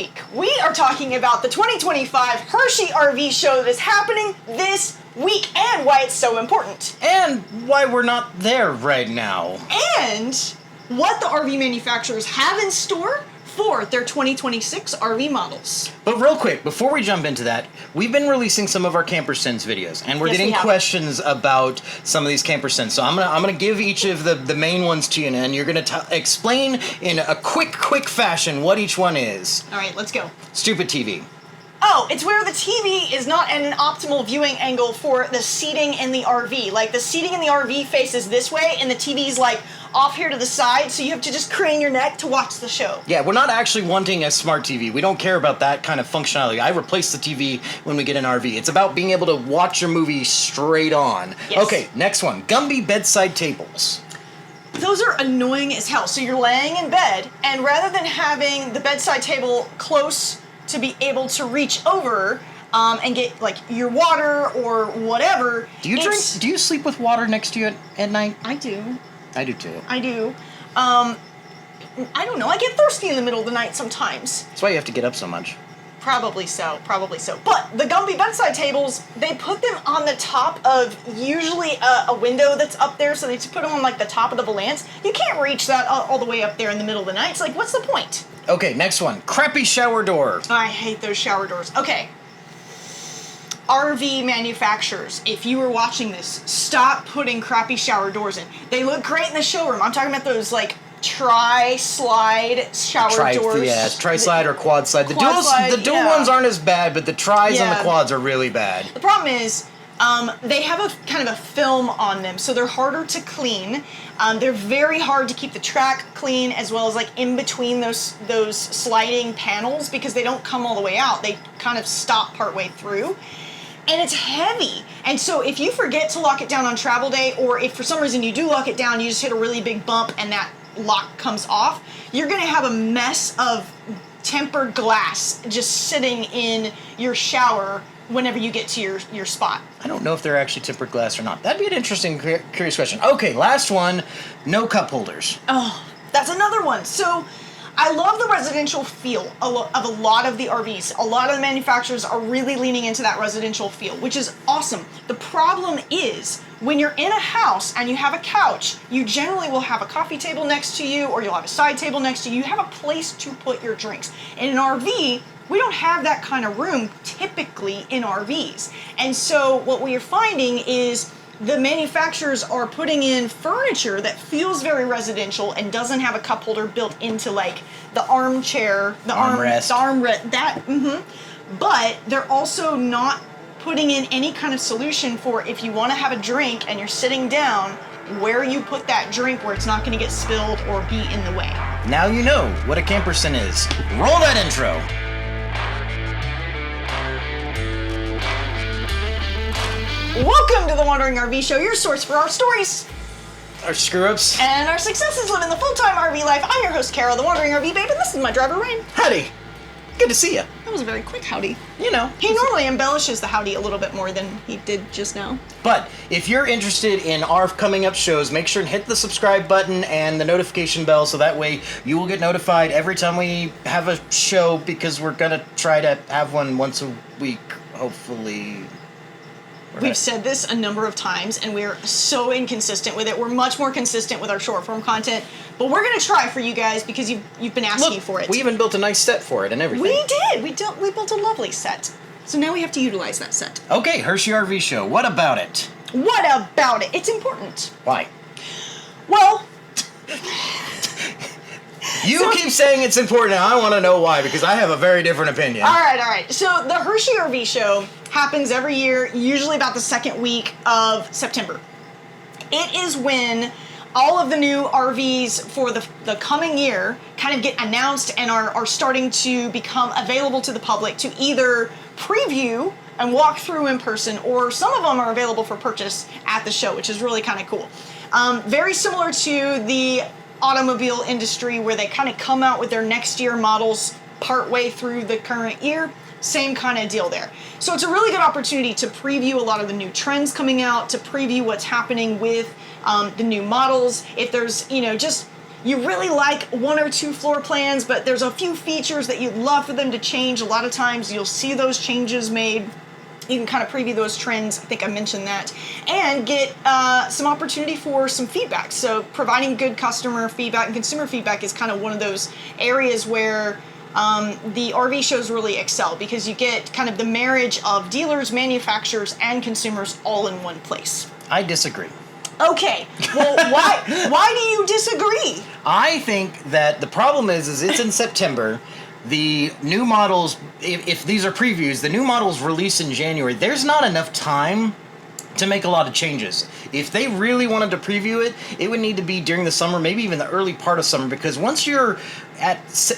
week, we are talking about the 2025 Hershey RV Show that is happening this week and why it's so important. And why we're not there right now. And what the RV manufacturers have in store for their 2026 RV models. But real quick, before we jump into that, we've been releasing some of our Camper Sense videos, and we're getting questions about some of these Camper Sense. So I'm gonna give each of the main ones to you, and you're gonna explain in a quick fashion what each one is. All right, let's go. Stupid TV. Oh, it's where the TV is not at an optimal viewing angle for the seating in the RV. Like, the seating in the RV faces this way, and the TV's like off here to the side, so you have to just crane your neck to watch the show. Yeah, we're not actually wanting a smart TV. We don't care about that kind of functionality. I replace the TV when we get an RV. It's about being able to watch your movie straight on. Yes. Okay, next one. Gumby bedside tables. Those are annoying as hell. So you're laying in bed, and rather than having the bedside table close to be able to reach over and get like your water or whatever. Do you sleep with water next to you at night? I do. I do too. I do. I don't know. I get thirsty in the middle of the night sometimes. That's why you have to get up so much. Probably so. But the Gumby bedside tables, they put them on the top of usually a window that's up there, so they just put them on like the top of the valance. You can't reach that all the way up there in the middle of the night. It's like, what's the point? Okay, next one. Crappy shower door. I hate those shower doors. Okay. RV manufacturers, if you were watching this, stop putting crappy shower doors in. They look great in the showroom. I'm talking about those like tri-slide shower doors. Yeah, tri-slide or quad slide. The dual ones aren't as bad, but the tris and the quads are really bad. The problem is, they have a kind of a film on them, so they're harder to clean. They're very hard to keep the track clean, as well as like in between those sliding panels, because they don't come all the way out. They kind of stop partway through. And it's heavy. And so if you forget to lock it down on travel day, or if for some reason you do lock it down, you just hit a really big bump and that lock comes off, you're gonna have a mess of tempered glass just sitting in your shower whenever you get to your spot. I don't know if they're actually tempered glass or not. That'd be an interesting, curious question. Okay, last one. No cup holders. Oh, that's another one. So I love the residential feel of a lot of the RVs. A lot of the manufacturers are really leaning into that residential feel, which is awesome. The problem is, when you're in a house and you have a couch, you generally will have a coffee table next to you, or you'll have a side table next to you. You have a place to put your drinks. In an RV, we don't have that kind of room typically in RVs. And so what we are finding is the manufacturers are putting in furniture that feels very residential and doesn't have a cup holder built into like the armchair, the armrest, But they're also not putting in any kind of solution for if you want to have a drink and you're sitting down, where you put that drink where it's not going to get spilled or be in the way. Now you know what a camperson is. Roll that intro. Welcome to the Wandering RV Show, your source for our stories, our screw-ups, and our successes living the full-time RV life. I'm your host, Kara, the Wandering RV Babe, and this is my driver, Ryan. Howdy. Good to see you. That was a very quick howdy. You know. He normally embellishes the howdy a little bit more than he did just now. But if you're interested in our coming up shows, make sure and hit the subscribe button and the notification bell, so that way you will get notified every time we have a show, because we're going to try to have one once a week, hopefully. We've said this a number of times, and we're so inconsistent with it. We're much more consistent with our short form content, but we're going to try for you guys because you've been asking for it. We even built a nice set for it and everything. We did. We built a lovely set. So now we have to utilize that set. Okay, Hershey RV Show. What about it? What about it? It's important. Why? Well, you keep saying it's important, and I want to know why, because I have a very different opinion. All right. So the Hershey RV Show happens every year, usually about the second week of September. It is when all of the new RVs for the coming year kind of get announced and are starting to become available to the public to either preview and walk through in person, or some of them are available for purchase at the show, which is really kind of cool. Very similar to the automobile industry, where they kind of come out with their next year models partway through the current year. Same kind of deal there. So it's a really good opportunity to preview a lot of the new trends coming out, to preview what's happening with the new models. If there's, just you really like one or two floor plans, but there's a few features that you'd love for them to change. A lot of times you'll see those changes made. You can kind of preview those trends. I think I mentioned that. And get some opportunity for some feedback. So providing good customer feedback and consumer feedback is kind of one of those areas where the RV shows really excel, because you get kind of the marriage of dealers, manufacturers, and consumers all in one place. I disagree. Okay, well, why do you disagree? I think that the problem is it's in September. The new models, if these are previews, the new models release in January. There's not enough time to make a lot of changes. If they really wanted to preview it, it would need to be during the summer, maybe even the early part of summer, because once you're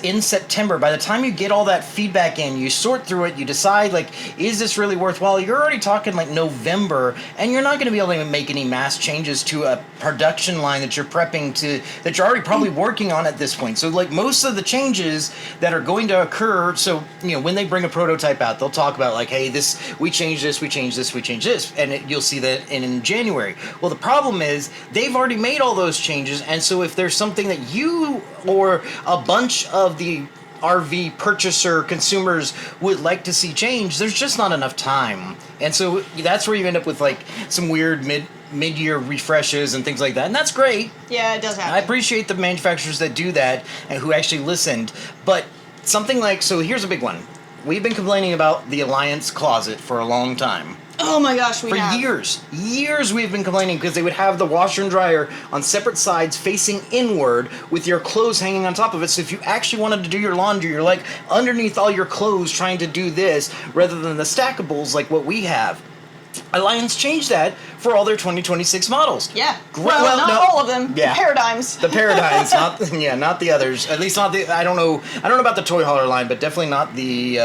in September, by the time you get all that feedback in, you sort through it, you decide, like, is this really worthwhile? You're already talking like November, and you're not going to be able to make any mass changes to a production line that you're prepping to, that you're already probably working on at this point. So, like, most of the changes that are going to occur, so, you know, when they bring a prototype out, they'll talk about, like, hey, we changed this, we changed this, we changed this, and you'll see that in January. Well, the problem is they've already made all those changes, and so if there's something that you or a bunch of the RV purchaser consumers would like to see change, there's just not enough time. And so that's where you end up with, like, some weird mid-year refreshes and things like that, and that's great. Yeah, it does happen. I appreciate the manufacturers that do that and who actually listened, but something like, so here's a big one. We've been complaining about the Alliance closet for a long time. Oh my gosh, we have. For years we've been complaining because they would have the washer and dryer on separate sides facing inward with your clothes hanging on top of it. So if you actually wanted to do your laundry, you're like underneath all your clothes trying to do this rather than the stackables like what we have. Alliance changed that for all their 2026 models. Yeah. Well, not all of them. Yeah. The Paradigms. The Paradigms, not the others. At least not the. I don't know about the toy hauler line, but definitely not the.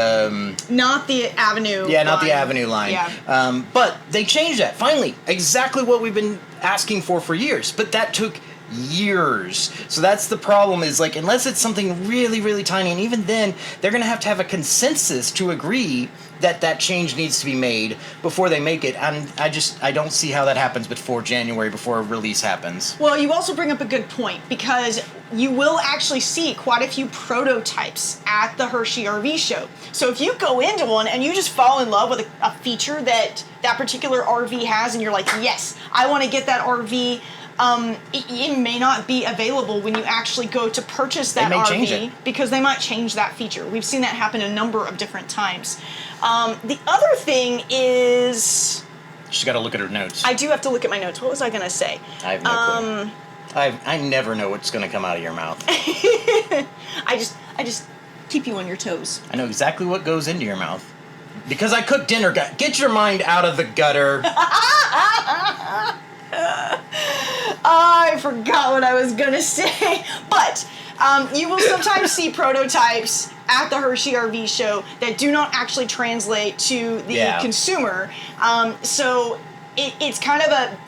Not the Avenue. Yeah, not the Avenue line. Yeah. But they changed that finally. Exactly what we've been asking for years. But that took years. So that's the problem, is like, unless it's something really, really tiny, and even then they're going to have a consensus to agree that change needs to be made before they make it, and I don't see how that happens before January, before a release happens. Well, you also bring up a good point, because you will actually see quite a few prototypes at the Hershey RV Show. So if you go into one and you just fall in love with a feature that particular RV has, and you're like, yes, I want to get that RV, it may not be available when you actually go to purchase that RV, because they might change that feature. We've seen that happen a number of different times. The other thing is... She's got to look at her notes. I do have to look at my notes. What was I going to say? I have no clue. I never know what's going to come out of your mouth. I just keep you on your toes. I know exactly what goes into your mouth. Because I cook dinner. Get your mind out of the gutter. I forgot what I was going to say. But you will sometimes see prototypes at the Hershey RV Show that do not actually translate to the consumer. So it's kind of a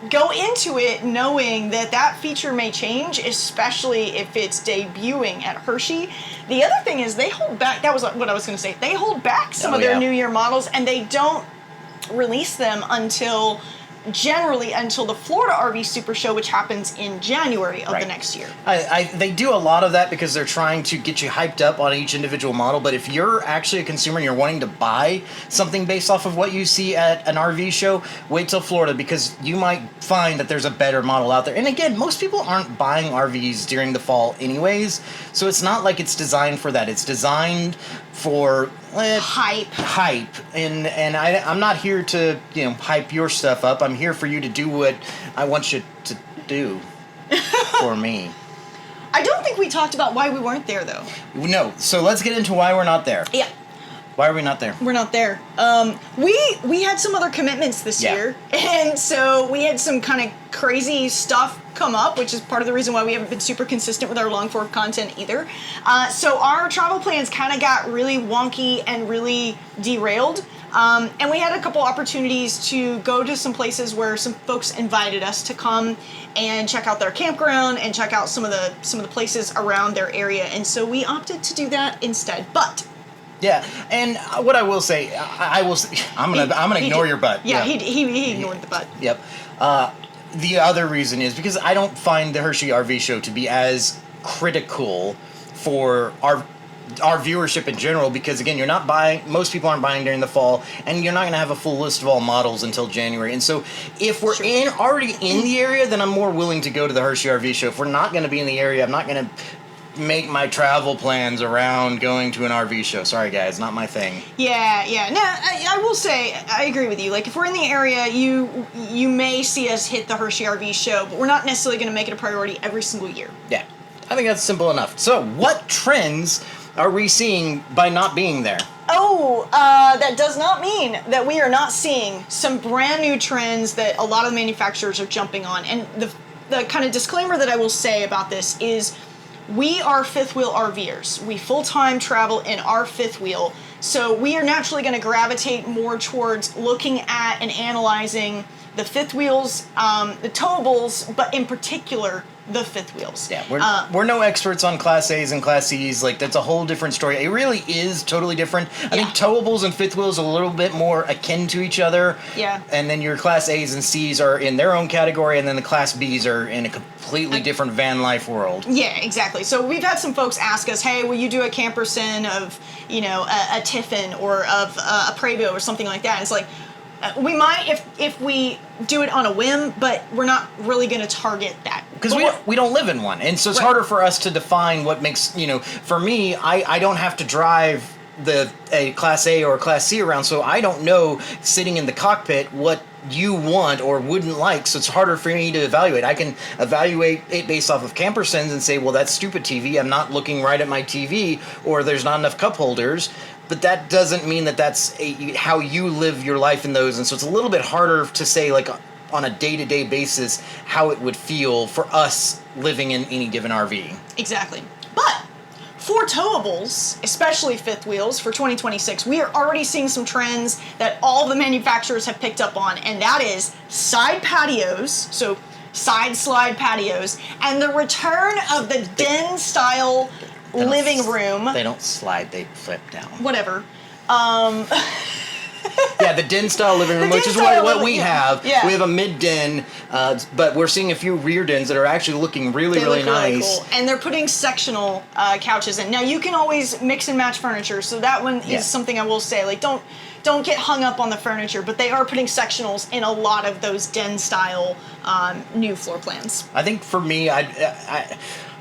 go into it knowing that feature may change, especially if it's debuting at Hershey. The other thing is they hold back. That was what I was going to say. They hold back some of their New Year models, and they don't release them generally until the Florida RV Super Show, which happens in January of the next year. They do a lot of that because they're trying to get you hyped up on each individual model, but if you're actually a consumer and you're wanting to buy something based off of what you see at an RV show, wait till Florida, because you might find that there's a better model out there. And again, most people aren't buying RVs during the fall anyways, so it's not like it's designed for that. It's designed for hype, and I'm not here to hype your stuff up. I'm here for you to do what I want you to do for me. I don't think we talked about why we weren't there, though. No, so let's get into why we're not there. Yeah. Why are we not there? We're not there. We had some other commitments this year, and so we had some kind of crazy stuff come up, which is part of the reason why we haven't been super consistent with our long form content either. So our travel plans kind of got really wonky and really derailed. And we had a couple opportunities to go to some places where some folks invited us to come and check out their campground and check out some of the places around their area, and so we opted to do that instead. But yeah, and what I will say, I'm gonna ignore your butt. Yeah, he ignored the butt. Yep. the other reason is because I don't find the Hershey RV Show to be as critical for our viewership in general, because again, most people aren't buying during the fall, and you're not going to have a full list of all models until January. And so if we're already in the area, then I'm more willing to go to the Hershey RV Show. If we're not going to be in the area, I'm not going to make my travel plans around going to an RV show. Sorry guys, not my thing. Yeah. No, I will say, I agree with you. Like, if we're in the area, you may see us hit the Hershey RV Show, but we're not necessarily going to make it a priority every single year. Yeah, I think that's simple enough. So what trends are we seeing by not being there? That does not mean that we are not seeing some brand new trends that a lot of manufacturers are jumping on. And the kind of disclaimer that I will say about this is, we are fifth wheel RVers. We full-time travel in our fifth wheel. So we are naturally going to gravitate more towards looking at and analyzing the fifth wheels, the towables, but in particular, the fifth wheels. Yeah, we're no experts on Class A's and Class C's. Like, that's a whole different story. It really is totally different. I think towables and fifth wheels are a little bit more akin to each other. Yeah. And then your Class A's and C's are in their own category, and then the Class B's are in a completely different van life world. Yeah, exactly. So we've had some folks ask us, hey, will you do a camperson of, a Tiffin or of a Prevost or something like that? And it's like, we might if we do it on a whim, but we're not really going to target that. Because we don't live in one. And so it's harder for us to define what makes, for me, I don't have to drive a Class A or a Class C around, so I don't know, sitting in the cockpit, what you want or wouldn't like, so it's harder for me to evaluate. I can evaluate it based off of campersons and say, well, that's stupid TV, I'm not looking right at my TV, or there's not enough cup holders. But that doesn't mean that that's how you live your life in those. And so it's a little bit harder to say, like, on a day-to-day basis, how it would feel for us living in any given RV. Exactly. But for towables, especially fifth wheels, for 2026, we are already seeing some trends that all the manufacturers have picked up on, and that is side patios, so side slide patios, and the return of the den-style living room. They don't slide, they flip down. Whatever. Yeah, the den style living room, which is what we have. Yeah. We have a mid den, but we're seeing a few rear dens that are actually looking really nice. Really cool. And they're putting sectional couches in. Now, you can always mix and match furniture, so that one is something I will say. Like, don't get hung up on the furniture, but they are putting sectionals in a lot of those den style new floor plans. I think for me,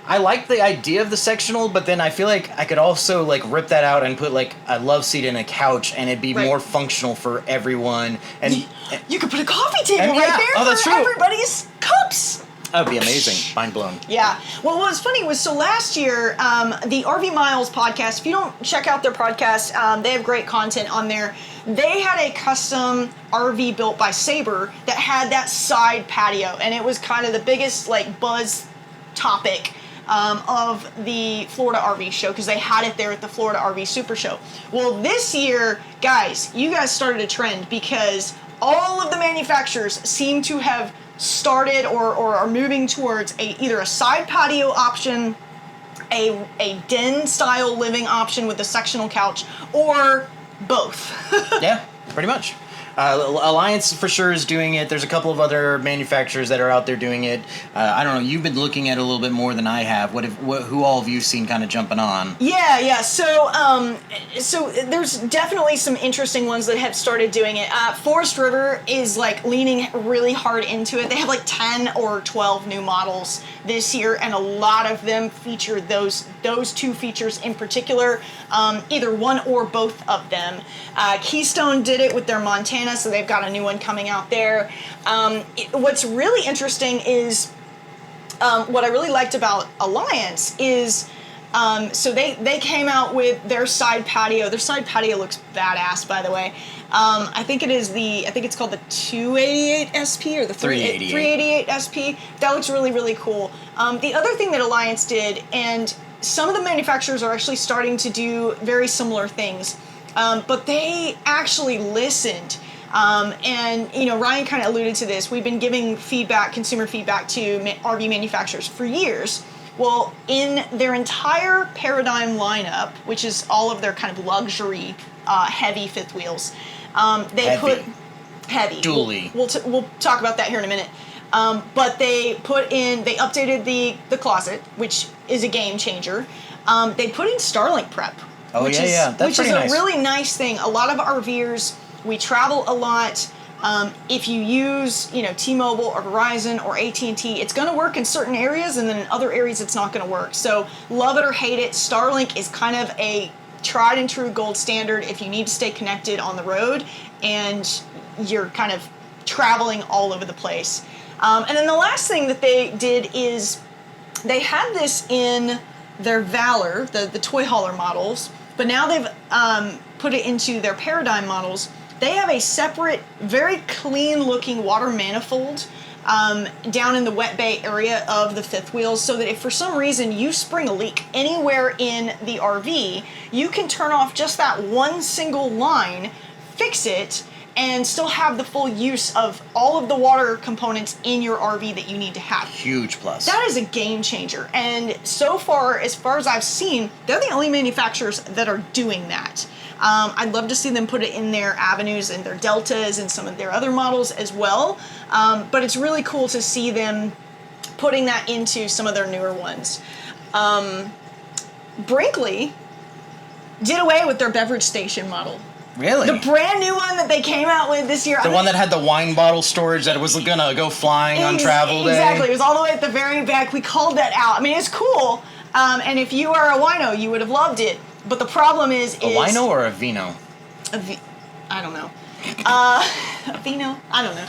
I like the idea of the sectional, but then I feel like I could also, like, rip that out and put, like, a love seat in a couch, and it'd be more functional for everyone. And you could put a coffee table right there for everybody's cups. That would be amazing. Mind blown. Yeah. Well, what was funny was, so last year, the RV Miles podcast, if you don't check out their podcast, they have great content on there. They had a custom RV built by Sabre that had that side patio, and it was kind of the biggest, like, buzz topic of the Florida RV Show, because they had it there at the Florida RV Super Show. Well, this year, you guys started a trend, because all of the manufacturers seem to have started or are moving towards either a side patio option, a den style living option with a sectional couch, or both. Yeah, pretty much. Alliance for sure is doing it. There's a couple of other manufacturers that are out there doing it. I don't know. You've been looking at it a little bit more than I have. Who all have you seen kind of jumping on? Yeah. So there's definitely some interesting ones that have started doing it. Forest River is, like, leaning really hard into it. They have like 10 or 12 new models this year, and a lot of them feature those two features in particular, either one or both of them. Keystone did it with their Montana, so they've got a new one coming out there. What's really interesting is, what I really liked about Alliance is, so they came out with their side patio. Their side patio looks badass, by the way. I think it's called the 288 SP or the 388 SP. That looks really cool. The other thing that Alliance did, and some of the manufacturers are actually starting to do very similar things, but they actually listened. And, Ryan kind of alluded to this. We've been giving consumer feedback to RV manufacturers for years. Well, in their entire Paradigm lineup, which is all of their kind of luxury, heavy fifth wheels, they put heavy. Dually. We'll talk about that here in a minute. But they updated the closet, which is a game changer. They put in Starlink prep. Oh, which That's which is nice. a really nice thing. A lot of RVers, we travel a lot. If you use, T-Mobile or Verizon or AT&T, it's going to work in certain areas, and then in other areas it's not going to work. So love it or hate it, Starlink is kind of a tried and true gold standard if you need to stay connected on the road and you're kind of traveling all over the place. And then the last thing that they did is they had this in their Valor, the toy hauler models, but now they've put it into their Paradigm models. They have a separate, very clean-looking water manifold down in the wet bay area of the fifth wheels, so that if for some reason you spring a leak anywhere in the RV, you can turn off just that one single line, fix it, and still have the full use of all of the water components in your RV that you need to have. Huge plus. That is a game changer. And so far as I've seen, they're the only manufacturers that are doing that. I'd love to see them put it in their Avenues and their Deltas and some of their other models as well. But it's really cool to see them putting that into some of their newer ones. Brinkley did away with their beverage station model. Really? The brand new one that they came out with this year. The one that had the wine bottle storage that was gonna go flying on travel day. Exactly. It was all the way at the very back. We called that out. I mean, it's cool. And if you are a wino, you would have loved it. But the problem is a wino or a vino? I don't know. A vino? I don't know.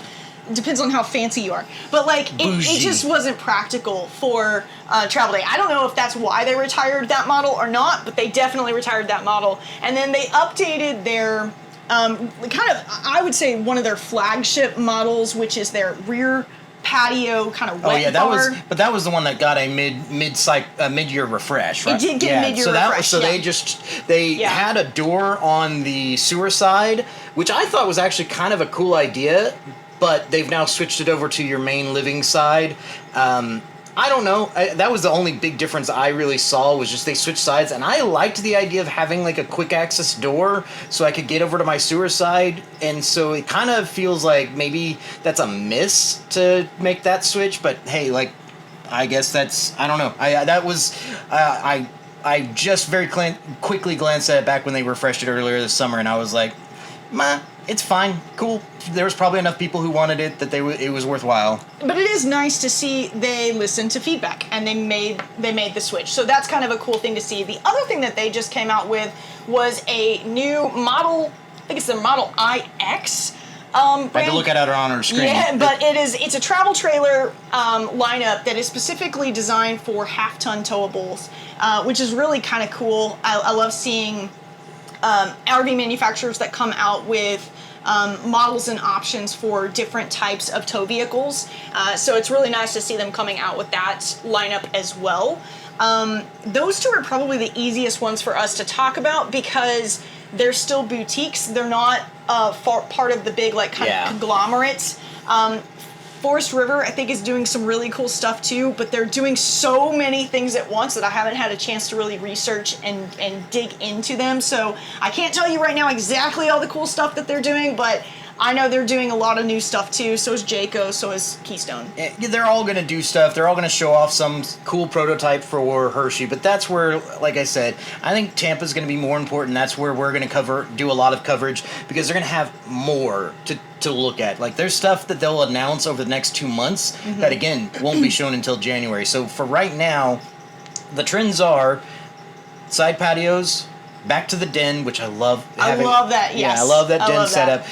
It depends on how fancy you are. But it just wasn't practical for travel day. I don't know if that's why they retired that model or not, but they definitely retired that model. And then they updated their I would say one of their flagship models, which is their rear patio kind of wet bar. That was the one that got a mid-year refresh, right? It did get a mid-year refresh. They had a door on the sewer side, which I thought was actually kind of a cool idea, but they've now switched it over to your main living side. I don't know. That was the only big difference I really saw, was just they switched sides, and I liked the idea of having like a quick access door so I could get over to my sewer side, and so it kind of feels like maybe that's a miss to make that switch, but hey, I guess that's, I don't know. I just very quickly glanced at it back when they refreshed it earlier this summer, and I was like, it's fine, cool. There was probably enough people who wanted it that it was worthwhile. But it is nice to see they listened to feedback and they made the switch. So that's kind of a cool thing to see. The other thing that they just came out with was a new model. I think it's the Model IX. I had to look at it on our screen. Yeah, but it's a travel trailer lineup that is specifically designed for half-ton towables, which is really kind of cool. I love seeing RV manufacturers that come out with models and options for different types of tow vehicles. So it's really nice to see them coming out with that lineup as well. Those two are probably the easiest ones for us to talk about because they're still boutiques. They're not part of the big of conglomerates. Forest River, I think, is doing some really cool stuff too, but they're doing so many things at once that I haven't had a chance to really research and dig into them. So I can't tell you right now exactly all the cool stuff that they're doing, but I know they're doing a lot of new stuff too. So is Jayco, so is Keystone. They're all going to do stuff. They're all going to show off some cool prototype for Hershey. But that's where, like I said, I think Tampa's going to be more important. That's where we're going to do a lot of coverage because they're going to have more to look at. There's stuff that they'll announce over the next 2 months that, again, won't be shown until January. So for right now, the trends are side patios, back to the den, which I love. I love that, yes. Yeah, I love that den setup.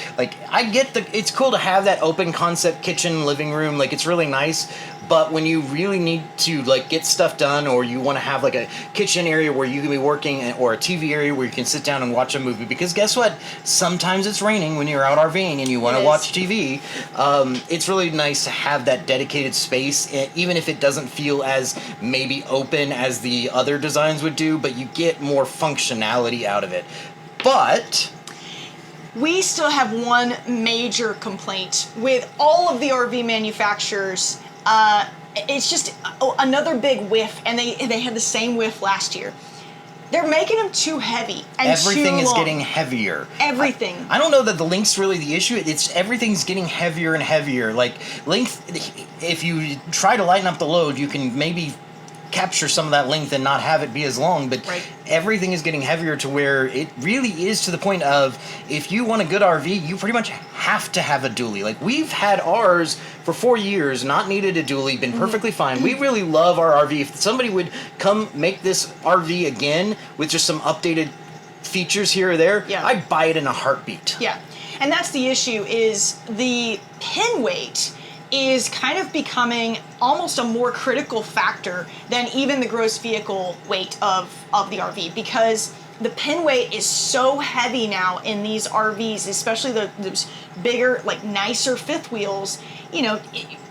I get it's cool to have that open concept kitchen, living room. It's really nice. But when you really need to get stuff done, or you want to have a kitchen area where you can be working, or a TV area where you can sit down and watch a movie, because guess what? Sometimes it's raining when you're out RVing and you want to watch TV. It's really nice to have that dedicated space, even if it doesn't feel as maybe open as the other designs would do, but you get more functionality out of it. But we still have one major complaint with all of the RV manufacturers. It's just another big whiff, and they had the same whiff last year. They're making them too heavy and everything too is long. getting heavier. Everything. I don't know that the length's really the issue. It's everything's getting heavier and heavier. Like length, if you try to lighten up the load, you can maybe capture some of that length and not have it be as long, but everything is getting heavier to where it really is to the point of, if you want a good RV, you pretty much have to have a dually. Like, we've had ours for 4 years, not needed a dually, been perfectly fine. We really love our RV. If somebody would come make this RV again with just some updated features here or there, I'd buy it in a heartbeat. Yeah, and that's the issue, is the pin weight is kind of becoming almost a more critical factor than even the gross vehicle weight of the RV, because the pin weight is so heavy now in these RVs, especially those bigger, like nicer fifth wheels. You know,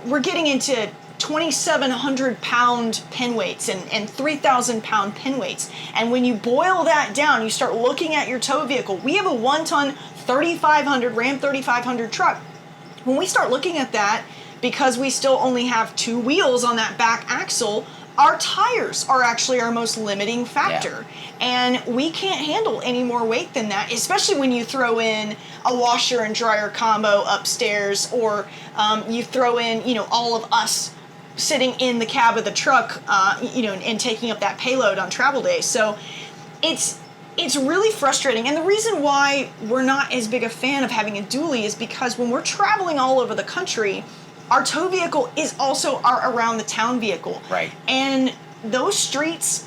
we're getting into 2,700 pound pin weights and 3,000 pound pin weights. And when you boil that down, you start looking at your tow vehicle. We have a 1-ton 3,500 Ram 3,500 truck. When we start looking at that, because we still only have 2 wheels on that back axle, our tires are actually our most limiting factor. And we can't handle any more weight than that, especially when you throw in a washer and dryer combo upstairs, or you throw in, you know, all of us sitting in the cab of the truck, you know, and taking up that payload on travel days. So it's really frustrating. And the reason why we're not as big a fan of having a dually is because when we're traveling all over the country, our tow vehicle is also our around the town vehicle. Right. And those streets,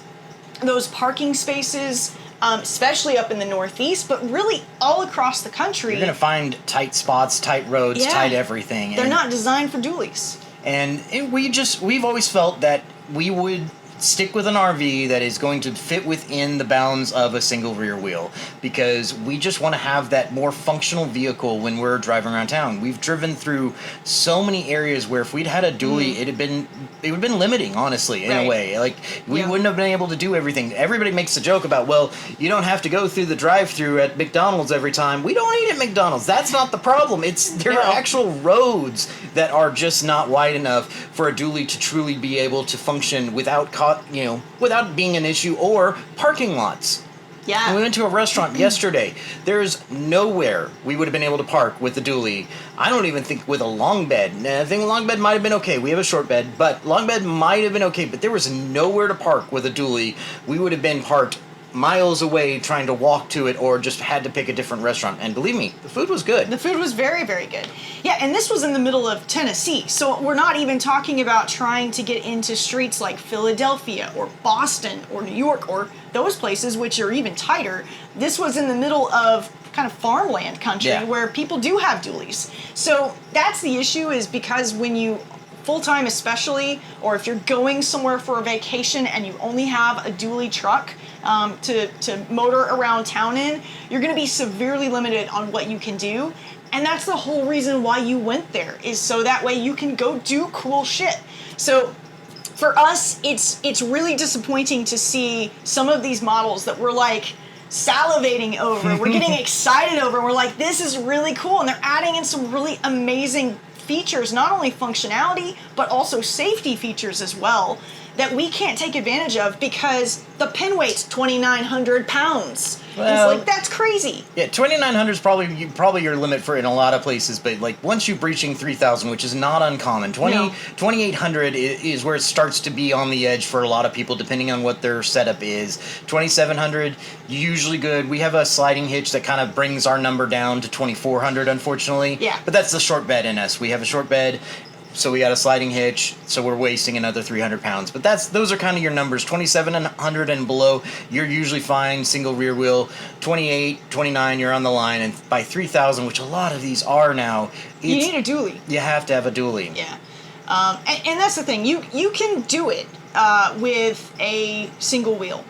those parking spaces, especially up in the Northeast, but really all across the country, you're going to find tight spots, tight roads, tight everything. They're not designed for dualies. And we've always felt that we would stick with an RV that is going to fit within the bounds of a single rear wheel, because we just want to have that more functional vehicle when we're driving around town. We've driven through so many areas where if we'd had a dually, it would have been limiting, honestly, in a way. Like, we wouldn't have been able to do everything. Everybody makes a joke about, well, you don't have to go through the drive-through at McDonald's every time. We don't eat at McDonald's. That's not the problem. There are actual roads that are just not wide enough for a dually to truly be able to function without being an issue, or parking lots. Yeah. We went to a restaurant yesterday. There's nowhere we would have been able to park with the dually. I don't even think with a long bed. I think a long bed might have been okay. We have a short bed, but long bed might have been okay. But there was nowhere to park with a dually. We would have been parked miles away trying to walk to it, or just had to pick a different restaurant. And believe me, the food was good. The food was very, very good. Yeah, and this was in the middle of Tennessee, so we're not even talking about trying to get into streets like Philadelphia or Boston or New York or those places, which are even tighter. This was in the middle of kind of farmland country where people do have dualies. So that's the issue, is because when you full-time especially, or if you're going somewhere for a vacation and you only have a dually truck to motor around town in, you're going to be severely limited on what you can do. And that's the whole reason why you went there, is so that way you can go do cool shit. So for us, it's really disappointing to see some of these models that we're like salivating over, we're getting excited over, and we're like, this is really cool, and they're adding in some really amazing features, not only functionality, but also safety features as well, that we can't take advantage of because the pin weight's 2,900 pounds. Well, it's like, that's crazy. Yeah, 2,900 is probably your limit for in a lot of places, but like once you're breaching 3,000, which is not uncommon, 2,800 is where it starts to be on the edge for a lot of people, depending on what their setup is. 2,700, usually good. We have a sliding hitch that kind of brings our number down to 2,400, unfortunately. Yeah. But that's the short bed in us. We have a short bed, so we got a sliding hitch, so we're wasting another 300 pounds. But those are kind of your numbers. 2,700 and below, you're usually fine, single rear wheel. 28, 29, you're on the line. And by 3,000, which a lot of these are now, you need a dually. You have to have a dually. Yeah. And that's the thing. You can do it with a single wheel.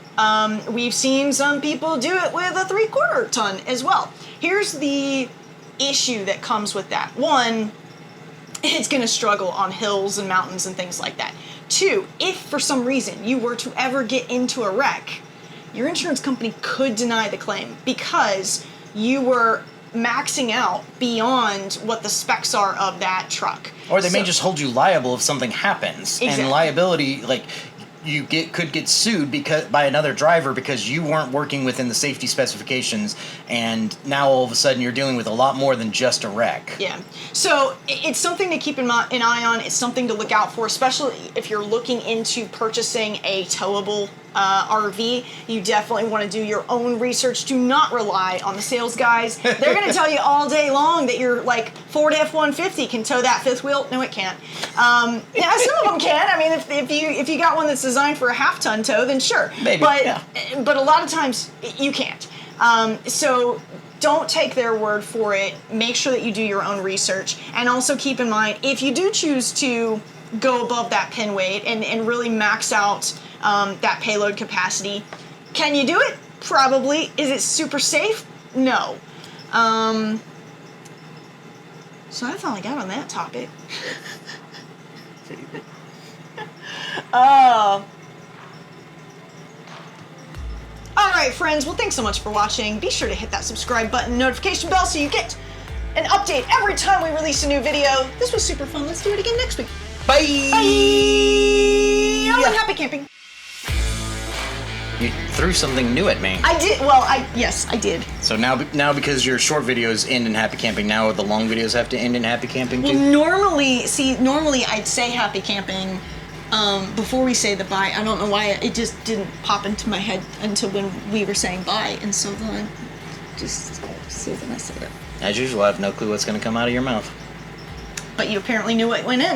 We've seen some people do it with a 3/4 ton as well. Here's the issue that comes with that. One, it's going to struggle on hills and mountains and things like that. Two, if for some reason you were to ever get into a wreck, your insurance company could deny the claim because you were maxing out beyond what the specs are of that truck. Or they may just hold you liable if something happens. Exactly. And liability, like, could get sued by another driver because you weren't working within the safety specifications, and now all of a sudden you're dealing with a lot more than just a wreck. Yeah. So it's something to keep an eye on. It's something to look out for, especially if you're looking into purchasing a towable RV. You definitely want to do your own research. Do not rely on the sales guys. They're going to tell you all day long that your like Ford F-150 can tow that fifth wheel. No, it can't. Yeah, some of them can. I mean, if you got one that's designed for a half-ton tow, then sure. Maybe. But a lot of times you can't. So don't take their word for it. Make sure that you do your own research, and also keep in mind if you do choose to go above that pin weight and really max out that payload capacity. Can you do it? Probably. Is it super safe? No. So that's all I got on that topic. Oh. Alright, friends. Well, thanks so much for watching. Be sure to hit that subscribe button, notification bell, so you get an update every time we release a new video. This was super fun. Let's do it again next week. Bye! Bye! Oh, and happy camping. You threw something new at me. I did. Well, yes, I did. So now because your short videos end in happy camping, now the long videos have to end in happy camping too? Well, normally I'd say happy camping before we say the bye. I don't know why it just didn't pop into my head until when we were saying bye, and so then I just I said it. As usual, I have no clue what's going to come out of your mouth. But you apparently knew what went in.